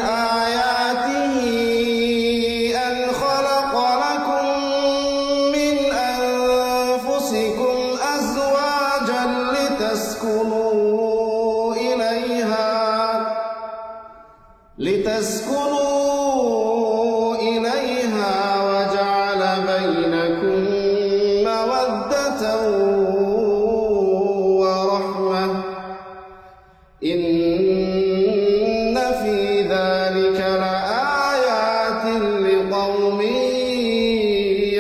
آياته أن خلق لكم من أنفسكم أزواجا لتسكنوا إليها وجعل بينكم مودة ورحمة إن في ذلك لآيات لقوم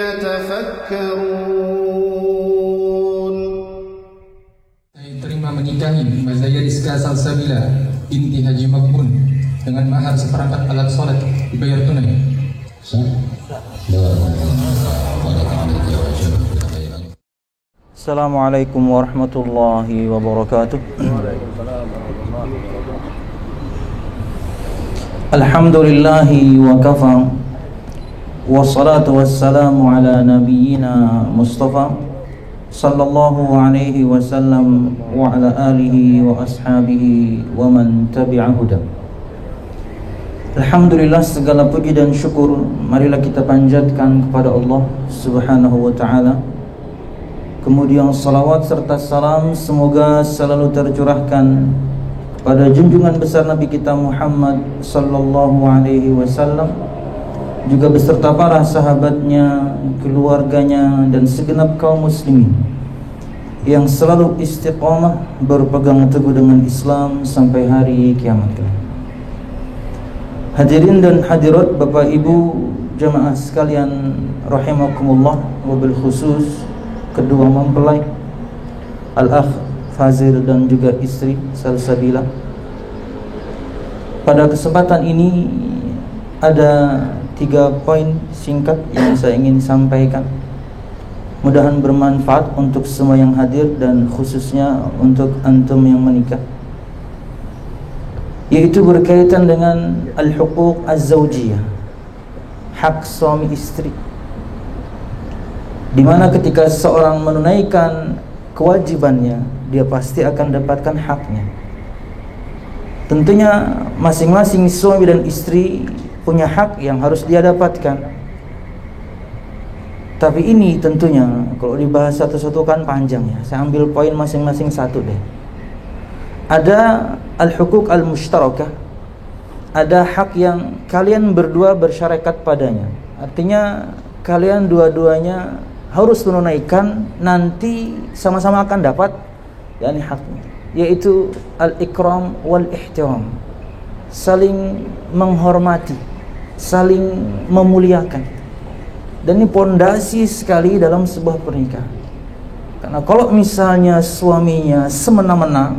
يتفكرون. Saya terima menikahi Mbak Zaya Rizka Salsabila binti Haji Makmun dengan mahar seperangkat alat sholat dibayar tunai. Assalamualaikum warahmatullahi wabarakatuh. Alhamdulillahi wa kafa, wassalatu wassalamu ala nabiyyina Mustafa sallallahu alaihi wasallam wa ala alihi wa ashabihi wa man tabi'a huda. Alhamdulillah, segala puji dan syukur marilah kita panjatkan kepada Allah Subhanahu wa ta'ala. Kemudian salawat serta salam semoga selalu tercurahkan pada junjungan besar Nabi kita Muhammad sallallahu alaihi wasallam, juga beserta para sahabatnya, keluarganya, dan segenap kaum muslimin yang selalu istiqamah berpegang teguh dengan Islam sampai hari kiamat kelak. Hadirin dan hadirat, Bapak Ibu jamaah sekalian rahimakumullah, wabil khusus kedua mempelai Al-Akh Fazil dan juga istri Salsabila. Pada kesempatan ini ada 3 poin singkat yang saya ingin sampaikan. Mudah-mudahan bermanfaat untuk semua yang hadir dan khususnya untuk antum yang menikah, yaitu berkaitan dengan al-huquq az-zawjiyah, hak suami istri, di mana ketika seorang menunaikan kewajibannya, dia pasti akan dapatkan haknya. Tentunya masing-masing suami dan istri punya hak yang harus dia dapatkan. Tapi ini tentunya kalau dibahas satu-satu kan panjang ya. Saya ambil poin masing-masing satu deh. Ada al-huquq al-mushtarakah, ada hak yang kalian berdua bersyarekat padanya. Artinya kalian dua-duanya harus menunaikan, nanti sama-sama akan dapat yakni haknya, yaitu al-ikram wal-ihtiram, saling menghormati, saling memuliakan. Dan ini pondasi sekali dalam sebuah pernikahan. Karena kalau misalnya suaminya semena-mena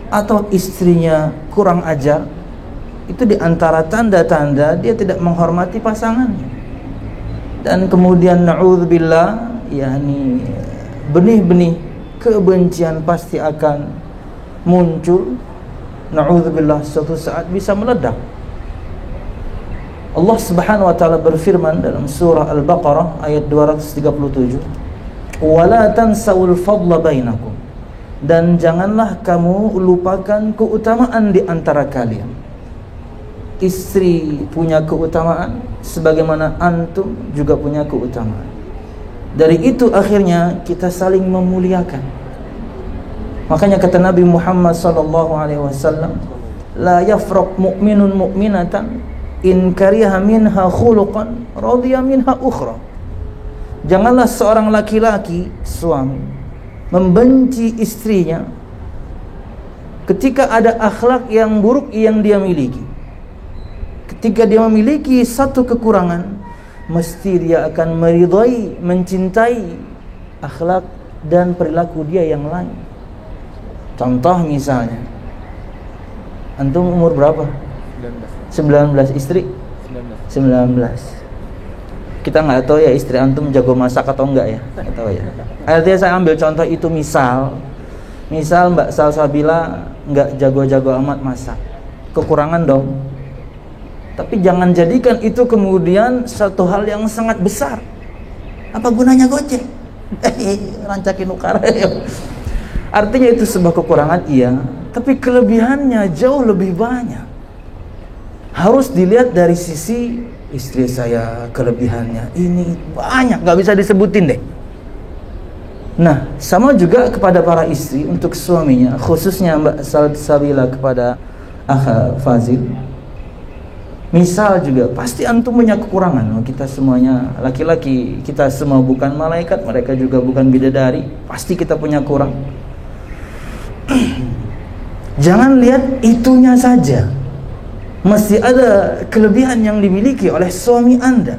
atau istrinya kurang ajar, itu diantara tanda-tanda dia tidak menghormati pasangannya. Dan kemudian na'udzubillah, yakni benih-benih kebencian pasti akan muncul. Na'udzubillah, suatu saat bisa meledak. Allah Subhanahu wa ta'ala berfirman dalam surah Al-Baqarah ayat 237, "Wala tansawul fadla bainakum." Dan janganlah kamu lupakan keutamaan di antara kalian. Istri punya keutamaan sebagaimana antum juga punya keutamaan. Dari itu akhirnya kita saling memuliakan. Makanya kata Nabi Muhammad sallallahu alaihi wasallam, "La yafraq mu'minun mu'minatan in kariha minha khuluqan radiya minha ukhra." Janganlah seorang laki-laki, suami, membenci istrinya ketika ada akhlak yang buruk yang dia miliki. Ketika dia memiliki satu kekurangan, mesti dia akan meridai, mencintai akhlak dan perilaku dia yang lain. Contoh misalnya, antum umur berapa? 19. Istri? 19. Kita nggak tahu ya istri antum jago masak atau enggak ya, nggak tahu ya. Artinya saya ambil contoh itu, misal Mbak Salsabila nggak jago-jago amat masak, kekurangan dong. Tapi jangan jadikan itu kemudian satu hal yang sangat besar. Apa gunanya Gojek? Rancakin ukara ya. Artinya itu sebuah kekurangan iya, tapi kelebihannya jauh lebih banyak. harus dilihat dari sisi istri saya, kelebihannya ini banyak, nggak bisa disebutin deh. Nah, sama juga kepada para istri untuk suaminya, khususnya Mbak Salsabila kepada Akh Fazil. Misal juga, pasti antum punya kekurangan. Kita semuanya laki-laki, kita semua bukan malaikat, mereka juga bukan bidadari. Pasti kita punya kurang. Jangan lihat itunya saja. Mesti ada kelebihan yang dimiliki oleh suami Anda.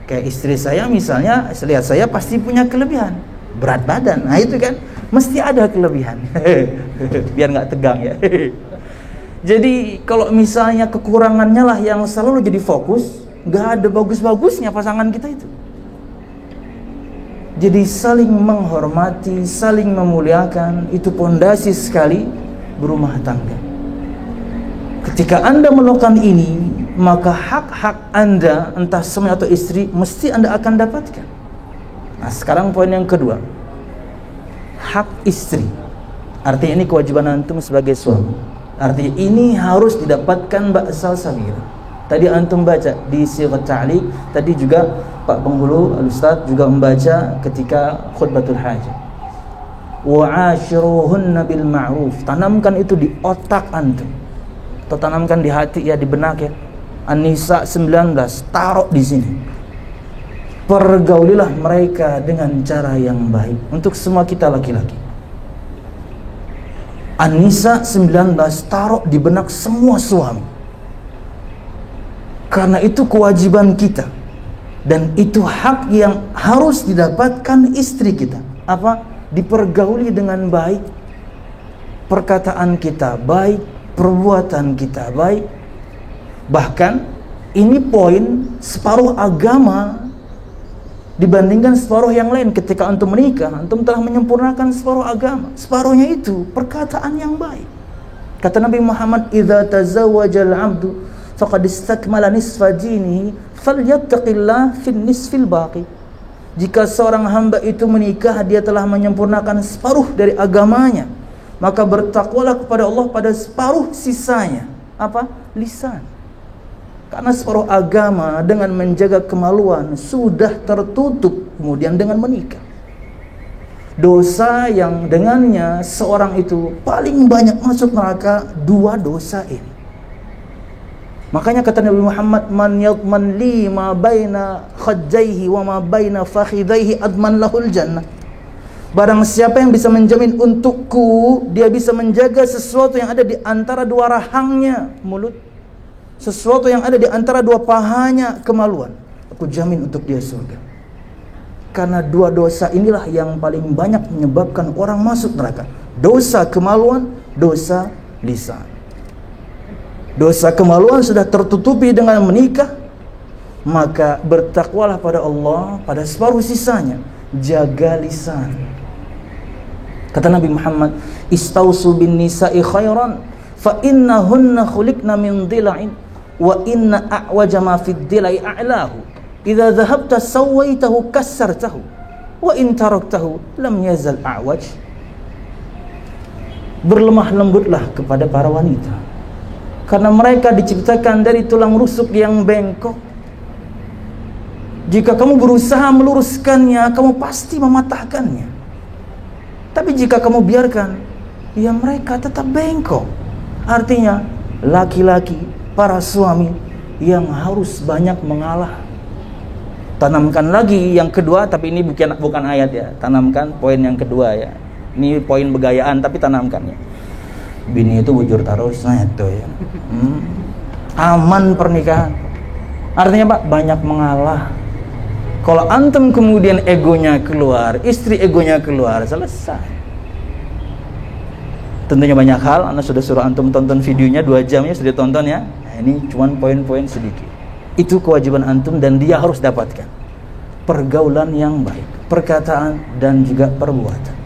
Kayak istri saya misalnya, lihat saya pasti punya kelebihan. Berat badan, nah itu kan mesti ada kelebihan. Biar nggak tegang ya. Jadi kalau misalnya kekurangannya lah yang selalu jadi fokus, nggak ada bagus-bagusnya pasangan kita itu. Jadi saling menghormati, saling memuliakan, itu pondasi sekali berumah tangga. Ketika Anda melakukan ini, maka hak-hak Anda, entah suami atau istri, mesti Anda akan dapatkan. Nah, sekarang poin yang kedua, hak istri. Artinya ini kewajiban antum sebagai suami. Artinya ini harus didapatkan Mbak Salsabila. Tadi antum baca di Sighat Ta'liq, tadi juga Pak Penghulu Al-Ustaz juga membaca ketika khutbatul hajah. Wa'ashiruhunna bil ma'ruf. Tanamkan itu di otak antum. Atau tanamkan di hati ya, di benak ya. An-Nisa 19, taruh di sini. Pergaulilah mereka dengan cara yang baik. Untuk semua kita laki-laki. An-Nisa 19, taruh di benak semua suami. Karena itu kewajiban kita. Dan itu hak yang harus didapatkan istri kita. Apa? Dipergauli dengan baik. Perkataan kita baik, perbuatan kita baik. Bahkan ini poin separuh agama dibandingkan separuh yang lain. Ketika antum menikah, antum telah menyempurnakan separuh agama. Separuhnya itu perkataan yang baik. Kata Nabi Muhammad, "Idza tazawwajal 'abdu faqad istakmala nisfa dinihi, falyattaqillah fin nisfil baqi." Jika seorang hamba itu menikah, dia telah menyempurnakan separuh dari agamanya, maka bertakwalah kepada Allah pada separuh sisanya. Apa? Lisan. Karena separuh agama dengan menjaga kemaluan sudah tertutup kemudian dengan menikah. Dosa yang dengannya seorang itu paling banyak masuk neraka, dua dosa ini. Makanya kata Nabi Muhammad, "Man yadman li ma baina khajjaihi wa ma baina fakhidaihi adman lahul jannah." Barang siapa yang bisa menjamin untukku, dia bisa menjaga sesuatu yang ada di antara dua rahangnya, mulut, sesuatu yang ada di antara dua pahanya, kemaluan, aku jamin untuk dia surga. Karena dua dosa inilah yang paling banyak menyebabkan orang masuk neraka. Dosa kemaluan, dosa lisan. Dosa kemaluan sudah tertutupi dengan menikah, maka bertakwalah pada Allah pada separuh sisanya. Jaga lisan. Kata Nabi Muhammad, "Istausu bin nisa'i khairan, fa innahunna khuliqna min dhila'in, wa inna a'waja ma fid dhilai a'lahu. Idza dhahabta sawaitahu kassartahu, wa in taraktahu lam yazal a'waj." Berlemah lembutlah kepada para wanita, karena mereka diciptakan dari tulang rusuk yang bengkok. Jika kamu berusaha meluruskannya, kamu pasti mematahkannya. Tapi jika kamu biarkan, ya mereka tetap bengkok. Artinya, laki-laki, para suami yang harus banyak mengalah. Tanamkan lagi yang kedua, tapi ini bukan ayat ya. Tanamkan poin yang kedua ya. Ini poin begayaan, tapi tanamkannya. Bini itu bujur terusnya itu ya. Aman pernikahan. Artinya Pak, banyak mengalah. Kalau antum kemudian egonya keluar, istri egonya keluar, selesai. Tentunya banyak hal. Anda sudah suruh antum tonton videonya 2 jamnya sudah tonton ya. Nah, ini cuma poin-poin sedikit. Itu kewajiban antum dan dia harus dapatkan. Pergaulan yang baik, perkataan dan juga perbuatan.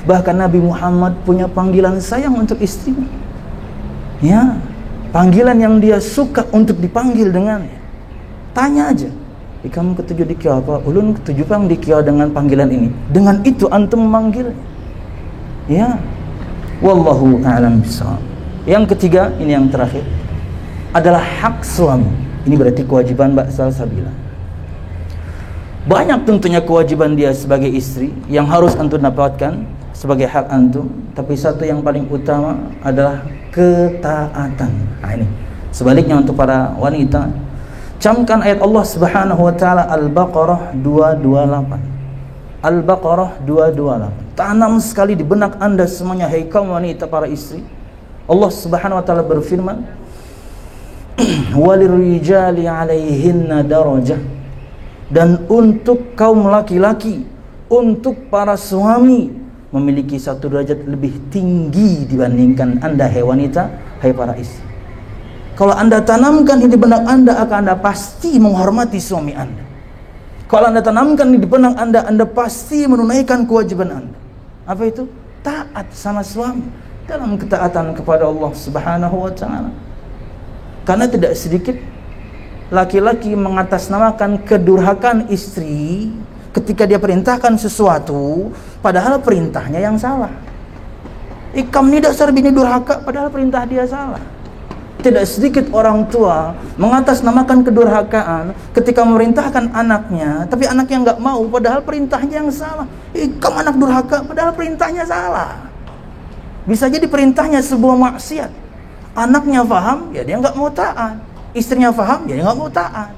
Bahkan Nabi Muhammad punya panggilan sayang untuk istrinya. Ya, panggilan yang dia suka untuk dipanggil dengannya. Tanya aja, kamu ketujuh di kiau apa? Ulun ketujuh pang di kiau dengan panggilan ini. Dengan itu antum memanggilnya. Ya. Wallahu a'lam bishawab. Yang ketiga, ini yang terakhir. adalah hak suami. Ini berarti kewajiban Mbak Salsabila. Banyak tentunya kewajiban dia sebagai istri yang harus antum dapatkan sebagai hak antum, tapi satu yang paling utama adalah ketaatan. Nah ini sebaliknya untuk para wanita, camkan ayat Allah Subhanahu wa taala Al-Baqarah 228. Al-Baqarah 228. Tanam sekali di benak Anda semuanya, hai kaum wanita para istri. Allah Subhanahu wa taala berfirman, "Walirrijali 'alaihinna darajah." Dan untuk kaum laki-laki, untuk para suami memiliki satu derajat lebih tinggi dibandingkan Anda, hai wanita, hai para istri. Kalau Anda tanamkan di benak Anda, akan Anda pasti menghormati suami Anda. Kalau Anda tanamkan di benak Anda, Anda pasti menunaikan kewajiban Anda. Apa itu? Taat sama suami dalam ketaatan kepada Allah Subhanahu wa taala. Karena tidak sedikit laki-laki mengatasnamakan kedurhakaan istri ketika dia perintahkan sesuatu, padahal perintahnya yang salah. Ikam ini dasar bini durhaka, padahal perintah dia salah. Tidak sedikit orang tua mengatasnamakan kedurhakaan ketika memerintahkan anaknya, tapi anaknya nggak mau, padahal perintahnya yang salah. Ikam anak durhaka, padahal perintahnya salah. Bisa jadi perintahnya sebuah maksiat. Anaknya paham, ya dia nggak mau taat. Istrinya paham, ya dia nggak mau taat.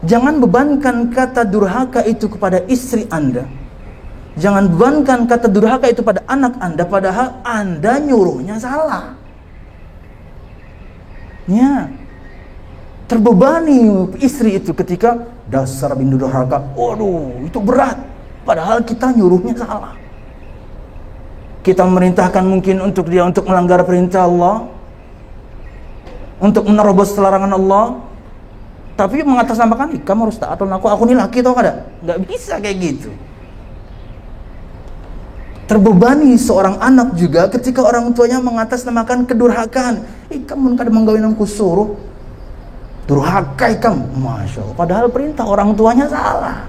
Jangan bebankan kata durhaka itu kepada istri Anda. Jangan bebankan kata durhaka itu pada anak Anda, padahal Anda nyuruhnya salah. Ya, terbebani istri itu ketika dasar bini durhaka. Waduh, itu berat. Padahal kita nyuruhnya salah. Kita memerintahkan mungkin untuk dia untuk melanggar perintah Allah, untuk menerobos larangan Allah, tapi mengatasnamakan, kamu harus taat sama aku ini laki tau kada? Nggak bisa kayak gitu. Terbebani seorang anak juga ketika orang tuanya mengatasnamakan kedurhakaan. Kamu kada menggawin aku suruh durhaka kamu, masya Allah, padahal perintah orang tuanya salah.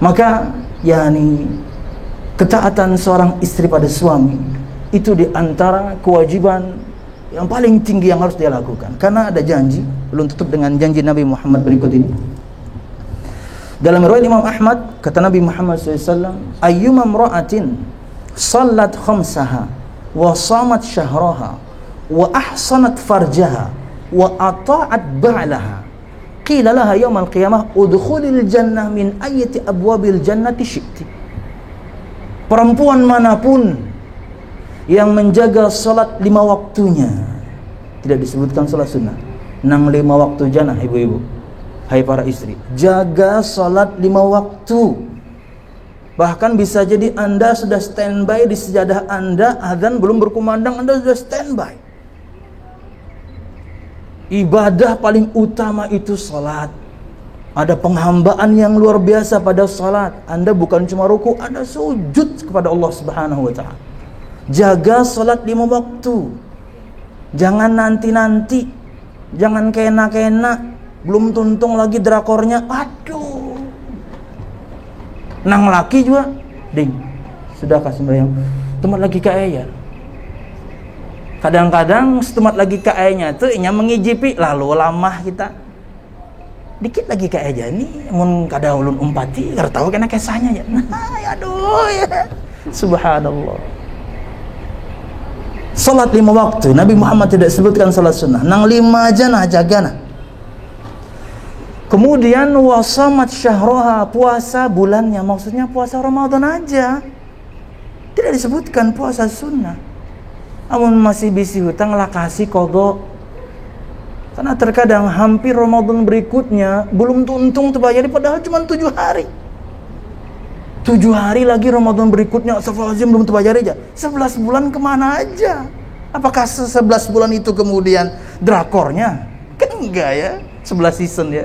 Maka yakni ketaatan seorang istri pada suami itu diantara kewajiban yang paling tinggi yang harus dia lakukan. Karena ada janji, belum tutup dengan janji Nabi Muhammad berikut ini. Dalam riwayat Imam Ahmad, kata Nabi Muhammad SAW, ayyuma imra'atin sallat khamsaha wa samat syahraha wa ahsanat farjaha wa ata'at ba'laha qila laha yawmal qiyamah udkhulil jannah min ayyati abwabil jannati syi'ti. Perempuan manapun yang menjaga salat 5 waktunya, tidak disebutkan salat sunnah, nang 5 waktu jannah, ibu-ibu, hai para istri, jaga salat 5 waktu. Bahkan bisa jadi Anda sudah standby di sejadah Anda, azan belum berkumandang, Anda sudah standby. Ibadah paling utama itu salat. Ada penghambaan yang luar biasa pada salat. Anda bukan cuma ruku, Anda sujud kepada Allah Subhanahu wa taala. Jaga salat 5 waktu. Jangan nanti-nanti. Jangan kena-kena. Belum tuntung lagi drakornya. Aduh. Nang laki juga. Ding. Sudahkah sembahyang? Temat lagi ke ayah. Kadang-kadang setemat lagi ke ayahnya tuh inya mengijipi. Lalu lama kita. Dikit lagi ke aja nih. Mun kada ulun umpati. Kada tahu kena kesahnya ya. Nah, aduh ya. Subhanallah. Salat 5 waktu. Nabi Muhammad tidak sebutkan salat sunnah. Nang 5 aja nah jaga nah. Kemudian wasamat syahroha, puasa bulannya. Maksudnya puasa Ramadan aja. Tidak disebutkan puasa sunnah. Amun masih bisi hutang lah kasih kodok. Karena terkadang hampir Ramadan berikutnya belum tuntung terbayar, padahal cuma 7 hari. 7 hari lagi Ramadan berikutnya, astagfirullahaladzim, belum terbayar aja. 11 bulan kemana aja? Apakah 11 bulan itu kemudian drakornya? Kan enggak ya, 11 season ya.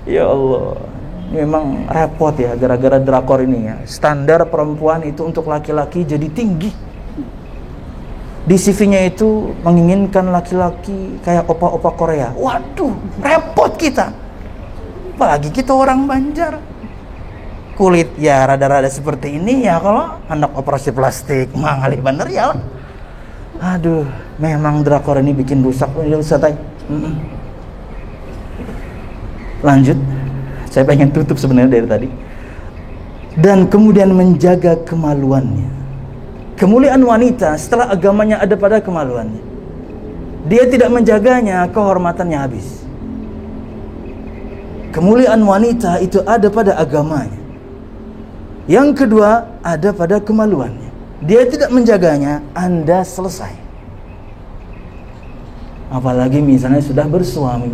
Ya Allah, ini memang repot ya gara-gara drakor ini ya. Standar perempuan itu untuk laki-laki jadi tinggi. Di CV-nya itu menginginkan laki-laki kayak opa-opa Korea. Waduh, repot kita. Apalagi kita orang Banjar. Kulit ya rada-rada seperti ini ya, kalau anak operasi plastik mangali bener ya. Aduh, memang drakor ini bikin rusak. Ustaz. Lanjut. Saya pengen tutup sebenarnya dari tadi. Dan kemudian menjaga kemaluannya. Kemuliaan wanita setelah agamanya ada pada kemaluannya. Dia tidak menjaganya, kehormatannya habis. Kemuliaan wanita itu ada pada agamanya. Yang kedua, ada pada kemaluannya. Dia tidak menjaganya, Anda selesai. Apalagi misalnya sudah bersuami.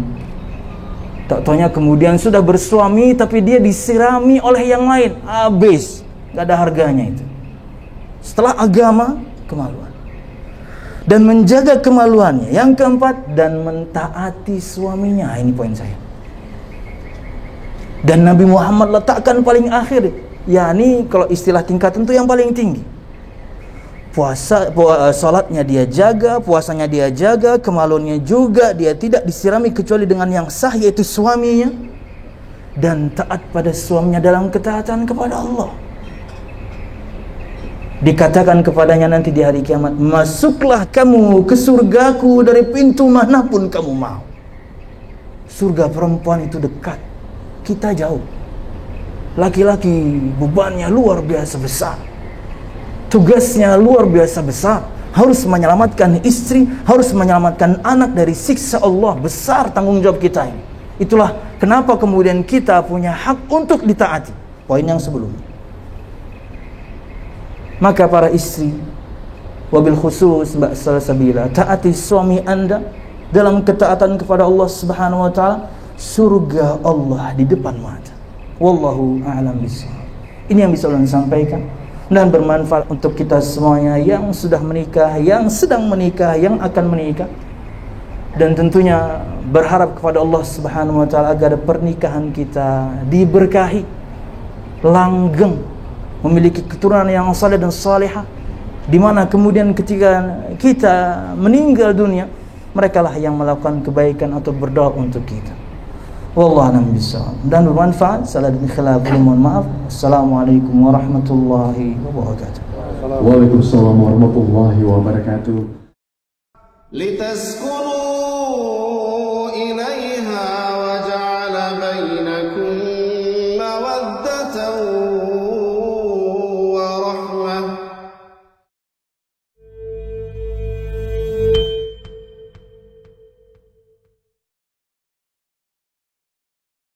Tak taunya kemudian sudah bersuami tapi dia disirami oleh yang lain, habis, gak ada harganya itu. Setelah agama, kemaluan. Dan menjaga kemaluannya. Yang keempat, dan mentaati suaminya. Ini poin saya. Dan Nabi Muhammad letakkan paling akhir, yakni kalau istilah tingkatan itu yang paling tinggi. Salatnya dia jaga, puasanya dia jaga, kemaluannya juga dia tidak disirami kecuali dengan yang sah, yaitu suaminya, dan taat pada suaminya dalam ketaatan kepada Allah. Dikatakan kepadanya nanti di hari kiamat, masuklah kamu ke surgaku dari pintu manapun kamu mau. Surga perempuan itu dekat, kita jauh. Laki-laki bebannya luar biasa besar, tugasnya luar biasa besar, harus menyelamatkan istri, harus menyelamatkan anak dari siksa Allah. Besar tanggung jawab kita ini. Itulah kenapa kemudian kita punya hak untuk ditaati. Poin yang sebelumnya. Maka para istri, wabil khusus Mbak Salsabila, taati suami Anda dalam ketaatan kepada Allah Subhanahu wa taala. Surga Allah di depan mata. Wallahu a'lam bishawab. Ini yang bisa ulun sampaikan dan bermanfaat untuk kita semuanya yang sudah menikah, yang sedang menikah, yang akan menikah. Dan tentunya berharap kepada Allah Subhanahu wa taala agar pernikahan kita diberkahi, langgeng, memiliki keturunan yang saleh dan salihah, di mana kemudian ketika kita meninggal dunia, merekalah yang melakukan kebaikan atau berdoa untuk kita. Wallahu a'lam bishawab. Dan bermanfaat. Salah dan khilaf, mohon maaf. Assalamualaikum warahmatullahi wabarakatuh. Waalaikumsalam warahmatullahi wabarakatuh. litaskunu